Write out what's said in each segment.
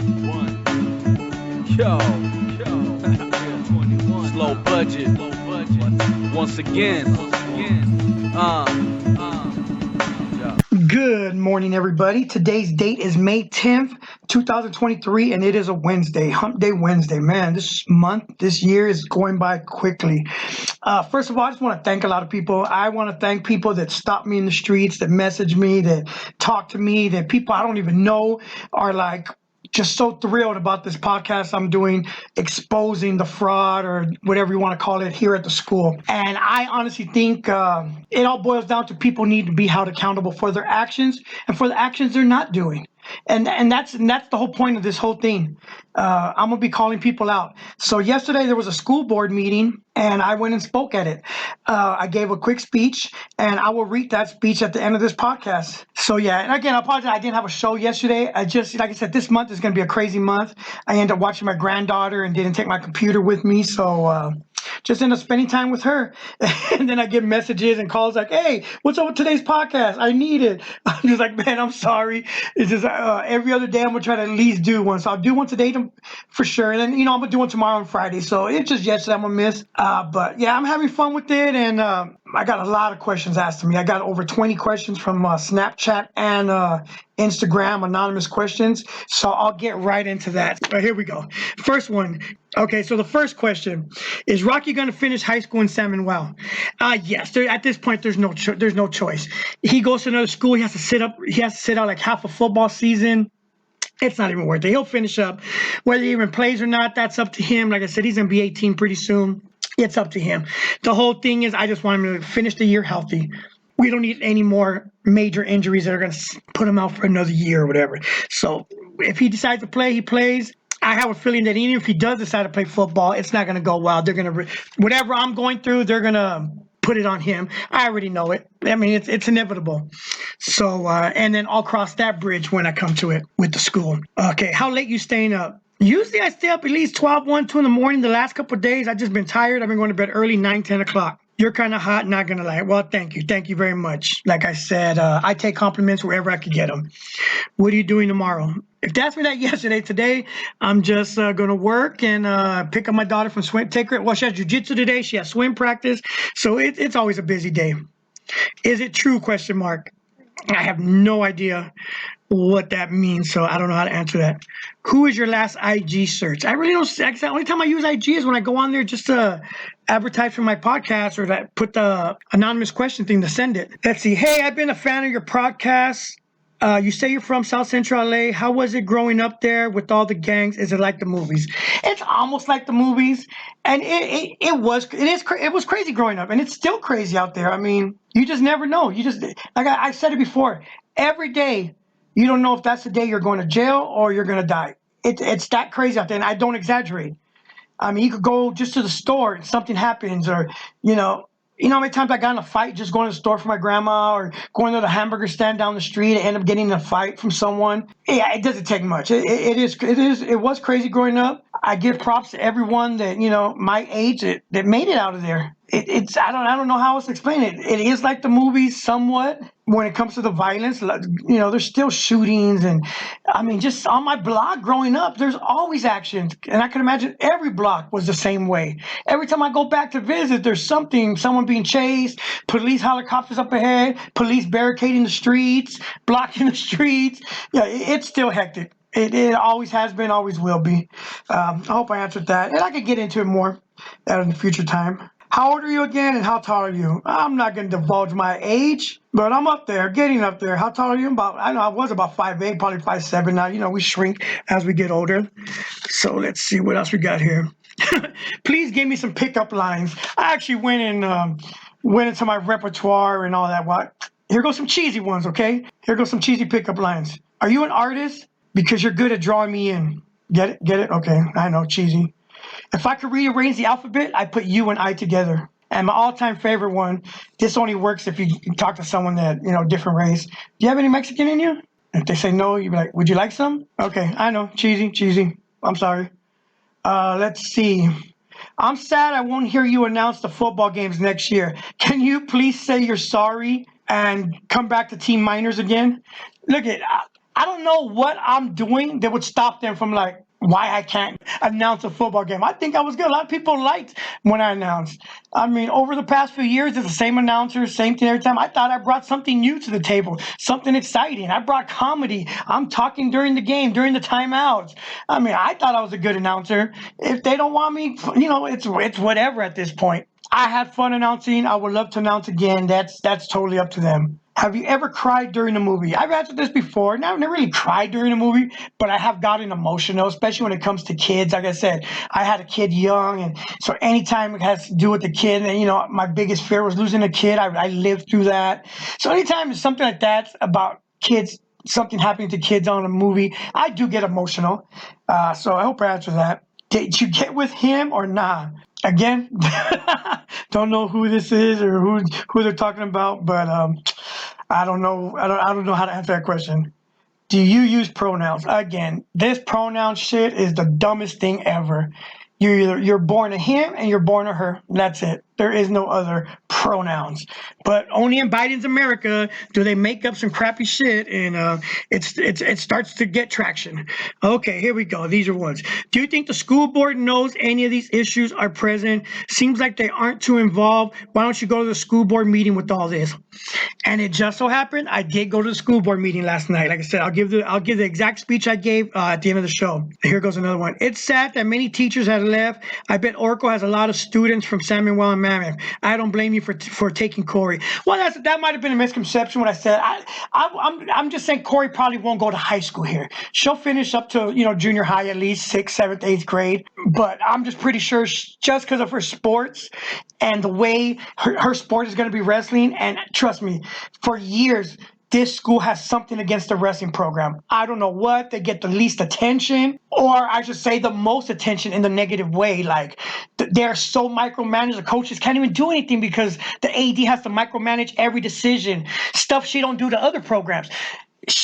Yo, slow budget. Once again. Yeah. Good morning, everybody. Today's date is May 10th, 2023, and it is a Wednesday, Hump Day Wednesday. Man, this year is going by quickly. First of all, I just want to thank a lot of people. I want to thank people that stop me in the streets, that message me, that talk to me, that people I don't even know are like, just so thrilled about this podcast I'm doing, exposing the fraud or whatever you want to call it here at the school. And I honestly think it all boils down to people need to be held accountable for their actions and for the actions they're not doing. And that's the whole point of this whole thing. I'm gonna be calling people out. So yesterday there was a school board meeting, and I went and spoke at it. I gave a quick speech, and I will read that speech at the end of this podcast. So yeah, and again, I apologize. I didn't have a show yesterday. I just, like I said, this month is gonna be a crazy month. I ended up watching my granddaughter and didn't take my computer with me, so just end up spending time with her. And then I get messages and calls like, hey, what's up with today's podcast? I need it. I'm just like, man, I'm sorry. It's just every other day I'm going to try to at least do one. So I'll do one today for sure. And then, I'm going to do one tomorrow and Friday. So it's just yesterday I'm going to miss. But yeah, I'm having fun with it. And I got a lot of questions asked to me. I got over 20 questions from Snapchat and Instagram, anonymous questions. So I'll get right into that. Here we go. First one. Okay, so the first question is Rocky going to finish high school in San Manuel? Yes. At this point, there's no choice. He goes to another school. He has to sit out like half a football season. It's not even worth it. He'll finish up. Whether he even plays or not, that's up to him. Like I said, he's going to be 18 pretty soon. It's up to him. The whole thing is I just want him to finish the year healthy. We don't need any more major injuries that are going to put him out for another year or whatever. So if he decides to play, he plays. I have a feeling that even if he does decide to play football, it's not going to go well. They're going to, whatever I'm going through, they're going to put it on him. I already know it. I mean, it's inevitable. So, and then I'll cross that bridge when I come to it with the school. Okay, how late you staying up? Usually I stay up at least 12, 1, 2 in the morning. The last couple of days, I've just been tired. I've been going to bed early, 9, 10 o'clock. You're kind of hot, not going to lie. Well, thank you. Thank you very much. Like I said, I take compliments wherever I could get them. What are you doing tomorrow? If that's me that yesterday, today, I'm just going to work and pick up my daughter from swim. Take her. Well, she has jiu-jitsu today. She has swim practice. So it's always a busy day. Is it true? Question mark. I have no idea what that means, so I don't know how to answer that. Who is your last IG search? I really don't. The only time I use IG is when I go on there just to advertise for my podcast or to put the anonymous question thing to send it. Let's see. Hey, I've been a fan of your podcast. You say you're from South Central LA. How was it growing up there with all the gangs? Is it like the movies? It's almost like the movies, and it was crazy growing up, and it's still crazy out there. I mean, you just never know. You just like I said it before. Every day, you don't know if that's the day you're going to jail or you're going to die. It's that crazy out there, and I don't exaggerate. I mean, you could go just to the store and something happens, or how many times I got in a fight just going to the store for my grandma or going to the hamburger stand down the street and end up getting in a fight from someone? Yeah, it doesn't take much. It was crazy growing up. I give props to everyone that, my age that made it out of there. I don't know how else to explain it. It is like the movies somewhat when it comes to the violence. There's still shootings, and I mean, just on my block growing up, there's always action, and I can imagine every block was the same way. Every time I go back to visit, there's someone being chased, police helicopters up ahead, police barricading the streets, blocking the streets. Yeah, it's still hectic. It always has been, always will be. I hope I answered that, and I could get into it more in the future time. How old are you again, and how tall are you? I'm not going to divulge my age, but I'm up there, getting up there. How tall are you? I was about 5'8", probably 5'7". Now, we shrink as we get older. So let's see what else we got here. Please give me some pickup lines. I actually went into my repertoire and all that. Here goes some cheesy ones, okay? Here goes some cheesy pickup lines. Are you an artist? Because you're good at drawing me in. Get it? Get it? Okay, I know, cheesy. If I could rearrange the alphabet, I'd put you and I together. And my all-time favorite one, this only works if you talk to someone that, different race. Do you have any Mexican in you? If they say no, you'd be like, would you like some? Okay, I know, cheesy. I'm sorry. Let's see. I'm sad I won't hear you announce the football games next year. Can you please say you're sorry and come back to Team Miners again? Look at I don't know what I'm doing that would stop them from like why I can't announce a football game. I think I was good. A lot of people liked when I announced. I mean, over the past few years, it's the same announcer, same thing every time. I thought I brought something new to the table, something exciting. I brought comedy. I'm talking during the game, during the timeouts. I mean, I thought I was a good announcer. If they don't want me, it's whatever at this point. I had fun announcing. I would love to announce again. That's totally up to them. Have you ever cried during a movie? I've answered this before. Now, I've never really cried during a movie, but I have gotten emotional, especially when it comes to kids. Like I said, I had a kid young, and so anytime it has to do with the kid, and my biggest fear was losing a kid. I lived through that. So anytime it's something like that about kids, something happening to kids on a movie, I do get emotional. So I hope I answer that. Did you get with him or not? Again, don't know who this is or who they're talking about, but I don't know. I don't know how to answer that question. Do you use pronouns? Again, this pronoun shit is the dumbest thing ever. You're born a him and you're born a her. That's it. There is no other pronouns. But only in Biden's America do they make up some crappy shit, and it starts to get traction. Okay, here we go. These are ones. Do you think the school board knows any of these issues are present? Seems like they aren't too involved. Why don't you go to the school board meeting with all this? And it just so happened I did go to the school board meeting last night. Like I said, I'll give the exact speech I gave at the end of the show. Here goes another one. It's sad that many teachers have left. I bet Oracle has a lot of students from San Manuel and Mammoth. I don't blame you for taking Corey. Well, that might have been a misconception when I said I'm just saying Corey probably won't go to high school here. She'll finish up to junior high at least 6th, 7th, 8th grade. But I'm just pretty sure just because of her sports and the way her sport is going to be wrestling, and trust me, for years this school has something against the wrestling program. I don't know what. They get the least attention, or I should say the most attention in the negative way. Like they're so micromanaged. The coaches can't even do anything because the AD has to micromanage every decision, stuff she don't do to other programs.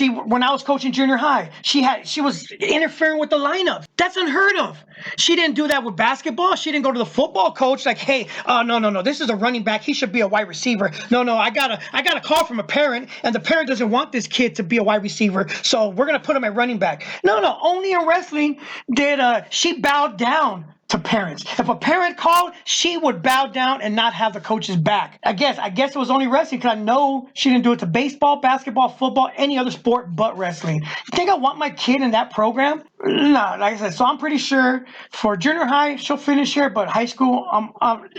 When I was coaching junior high, she was interfering with the lineup. That's unheard of. She didn't do that with basketball. She didn't go to the football coach like, hey, no, this is a running back. He should be a wide receiver. No, I got a call from a parent, and the parent doesn't want this kid to be a wide receiver, so we're gonna put him at running back. No, only in wrestling did she bowed down to parents. If a parent called, she would bow down and not have the coach's back. I guess it was only wrestling because I know she didn't do it to baseball, basketball, football, any other sport but wrestling. You think I want my kid in that program? No, like I said, so I'm pretty sure for junior high, she'll finish here, but high school,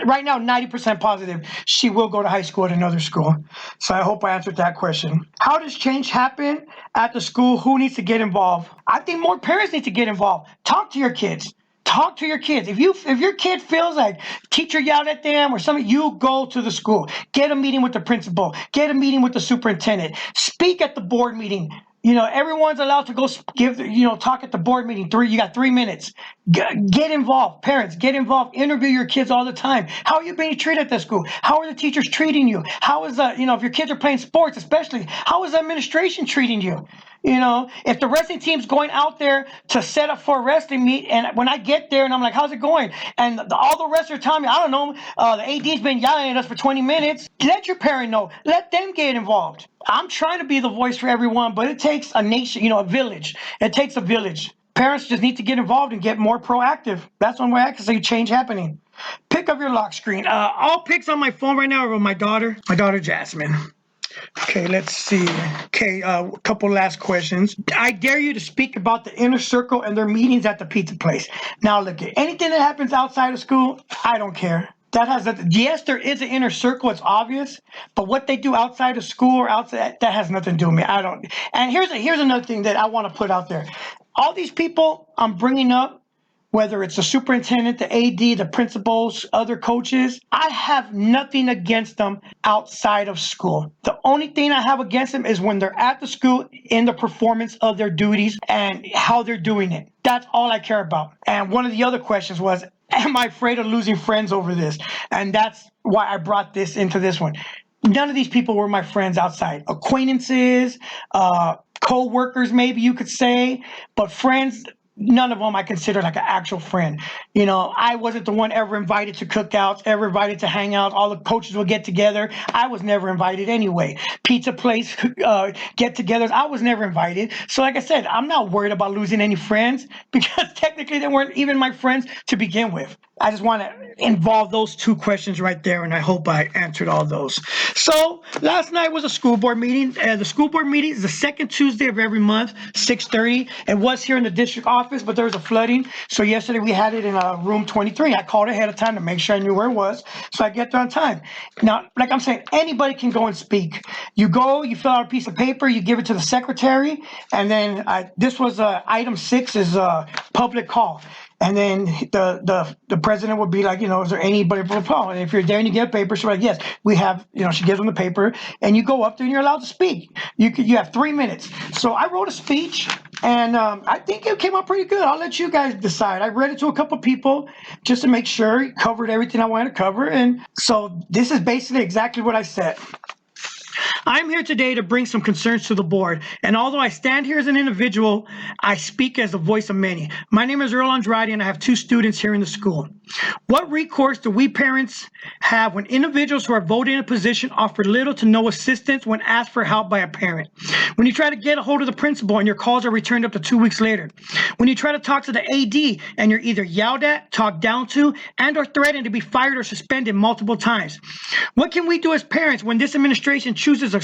right now, 90% positive she will go to high school at another school. So I hope I answered that question. How does change happen at the school? Who needs to get involved? I think more parents need to get involved. Talk to your kids. Talk to your kids. If your kid feels like teacher yelled at them or something, you go to the school. Get a meeting with the principal. Get a meeting with the superintendent. Speak at the board meeting. Everyone's allowed to go talk at the board meeting. You got 3 minutes. Get involved. Parents, get involved. Interview your kids all the time. How are you being treated at the school? How are the teachers treating you? How is if your kids are playing sports, especially, how is the administration treating you? If the wrestling team's going out there to set up for a wrestling meet, and when I get there and I'm like, how's it going? And all the wrestlers tell me, I don't know, the AD's been yelling at us for 20 minutes. Let your parent know. Let them get involved. I'm trying to be the voice for everyone, but it takes a nation, a village. It takes a village. Parents just need to get involved and get more proactive. That's one way I can see change happening. Pick up your lock screen. All pics on my phone right now are of my daughter Jasmine. Okay, let's see. Okay, a couple last questions. I dare you to speak about the inner circle and their meetings at the pizza place. Now, look, anything that happens outside of school, I don't care. Yes, there is an inner circle. It's obvious, but what they do outside of school or outside, that has nothing to do with me. I don't. And here's another thing that I want to put out there. All these people I'm bringing up, whether it's the superintendent, the AD, the principals, other coaches, I have nothing against them outside of school. The only thing I have against them is when they're at the school in the performance of their duties and how they're doing it. That's all I care about. And one of the other questions was, am I afraid of losing friends over this? And that's why I brought this into this one. None of these people were my friends outside. Acquaintances, co-workers, maybe you could say, but friends, none of them I consider like an actual friend. You know, I wasn't the one ever invited to cookouts, ever invited to hang out. All the coaches would get together. I was never invited anyway. Pizza place, get-togethers, I was never invited. So like I said, I'm not worried about losing any friends because technically they weren't even my friends to begin with. I just want to involve those two questions right there, and I hope I answered all those. So last night was a school board meeting. The school board meeting is the second Tuesday of every month, 6:30. It was here in the district office, but there was a flooding. So yesterday we had it in room 23. I called ahead of time to make sure I knew where it was, so I get there on time. Now, like I'm saying, anybody can go and speak. You go, you fill out a piece of paper, you give it to the secretary, and then this was item 6 is public call. And then the president would be like, is there anybody for a call? And if you're there and you get a paper, she's like, yes, we have, she gives them the paper, and you go up there and you're allowed to speak. You have 3 minutes. So I wrote a speech, and I think it came out pretty good. I'll let you guys decide. I read it to a couple people just to make sure it covered everything I wanted to cover. And so this is basically exactly what I said. I'm here today to bring some concerns to the board, and although I stand here as an individual, I speak as the voice of many. My name is Earl Andrade, and I have 2 students here in the school. What recourse do we parents have when individuals who are voted in a position offer little to no assistance when asked for help by a parent? When you try to get a hold of the principal and your calls are returned up to 2 weeks later? When you try to talk to the AD and you're either yelled at, talked down to, and or threatened to be fired or suspended multiple times? What can we do as parents when this administration chooses to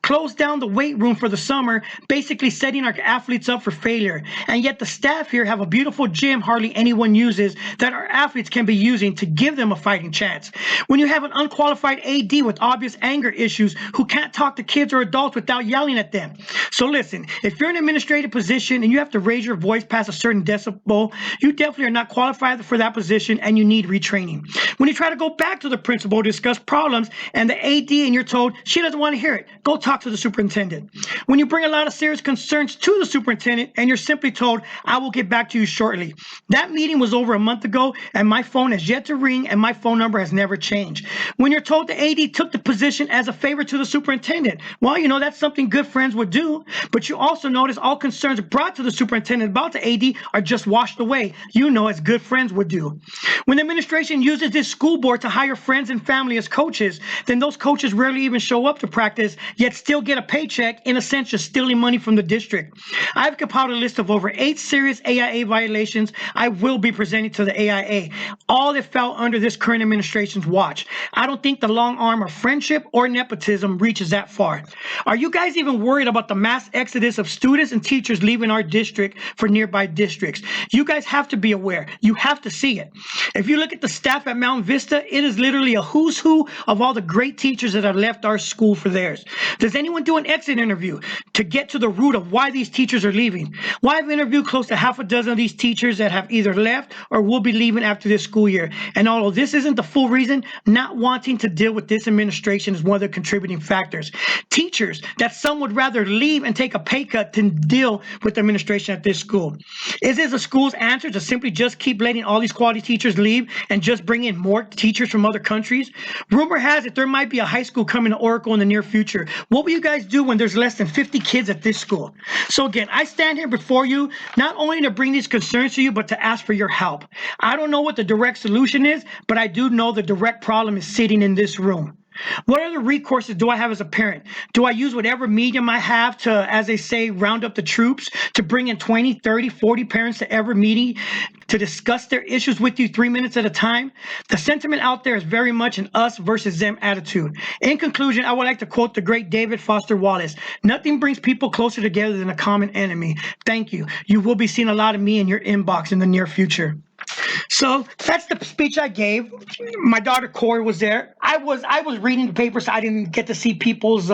close down the weight room for the summer, basically setting our athletes up for failure? And yet the staff here have a beautiful gym hardly anyone uses that our athletes can be using to give them a fighting chance. When you have an unqualified AD with obvious anger issues who can't talk to kids or adults without yelling at them. So listen, if you're in an administrative position and you have to raise your voice past a certain decibel, you definitely are not qualified for that position and you need retraining. When you try to go back to the principal to discuss problems and the AD and you're told she doesn't want to hear it, go talk to the superintendent. When you bring a lot of serious concerns to the superintendent and you're simply told, I will get back to you shortly. That meeting was over a month ago and my phone has yet to ring and my phone number has never changed. When you're told the AD took the position as a favor to the superintendent, well, that's something good friends would do, but you also notice all concerns brought to the superintendent about the AD are just washed away, as good friends would do. When the administration uses this school board to hire friends and family as coaches, then those coaches rarely even show up to practice, yet still get a paycheck, in a sense just stealing money from the district. I've compiled a list of over 8 serious AIA violations I will be presenting to the AIA, all that fell under this current administration's watch. I don't think the long arm of friendship or nepotism reaches that far. Are you guys even worried about the mass exodus of students and teachers leaving our district for nearby districts? You guys have to be aware. You have to see it. If you look at the staff at Mount Vista, it is literally a who's who of all the great teachers that have left our school for theirs. Does anyone do an exit interview to get to the root of why these teachers are leaving? Well, I've interviewed close to half a dozen of these teachers that have either left or will be leaving after this school year. And although this isn't the full reason, not wanting to deal with this administration is one of the contributing factors. Teachers that some would rather leave and take a pay cut than deal with the administration at this school. Is this a school's answer to simply just keep letting all these quality teachers leave and just bring in more teachers from other countries? Rumor has it there might be a high school coming to Oracle in the near future. What will you guys do when there's less than 50 kids at this school? So again, I stand here before you not only to bring these concerns to you, but to ask for your help. I don't know what the direct solution is, but I do know the direct problem is sitting in this room. What other recourses do I have as a parent? Do I use whatever medium I have to, as they say, round up the troops, to bring in 20, 30, 40 parents to every meeting to discuss their issues with you 3 minutes at a time? The sentiment out there is very much an us versus them attitude. In conclusion, I would like to quote the great David Foster Wallace: nothing brings people closer together than a common enemy. Thank you. You will be seeing a lot of me in your inbox in the near future. So that's the speech I gave. My daughter Corey was there. I was reading the paper, so I didn't get to see people's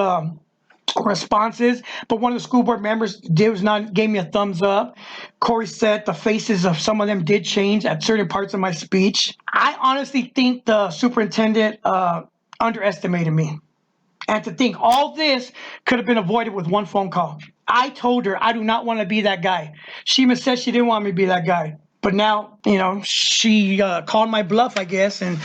responses, but one of the school board members gave me a thumbs up. Corey said the faces of some of them did change at certain parts of my speech. I honestly think the superintendent underestimated me. And to think all this could have been avoided with one phone call. I told her I do not want to be that guy. She even said she didn't want me to be that guy. But now, she called my bluff, I guess, and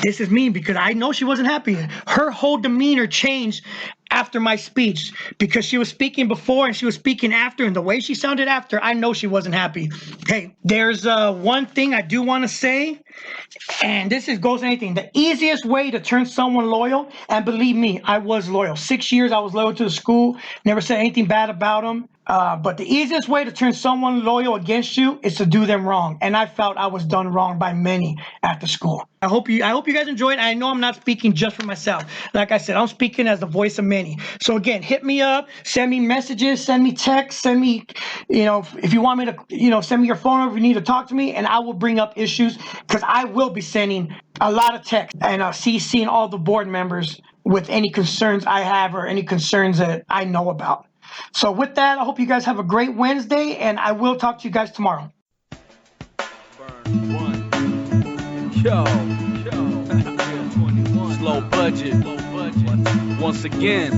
this is me because I know she wasn't happy. Her whole demeanor changed after my speech because she was speaking before and she was speaking after, and the way she sounded after, I know she wasn't happy. Okay, there's one thing I do want to say, and this goes to anything. The easiest way to turn someone loyal, and believe me, I was loyal. 6 years I was loyal to the school, never said anything bad about them. But the easiest way to turn someone loyal against you is to do them wrong. And I felt I was done wrong by many at the school. I hope you guys enjoyed. I know I'm not speaking just for myself. Like I said, I'm speaking as the voice of many. So again, hit me up, send me messages, send me texts, send me, if you want me to, send me your phone number if you need to talk to me, and I will bring up issues because I will be sending a lot of texts and CCing all the board members with any concerns I have or any concerns that I know about. So with that, I hope you guys have a great Wednesday, and I will talk to you guys tomorrow. Burn one. Yo. Slow budget. Once again.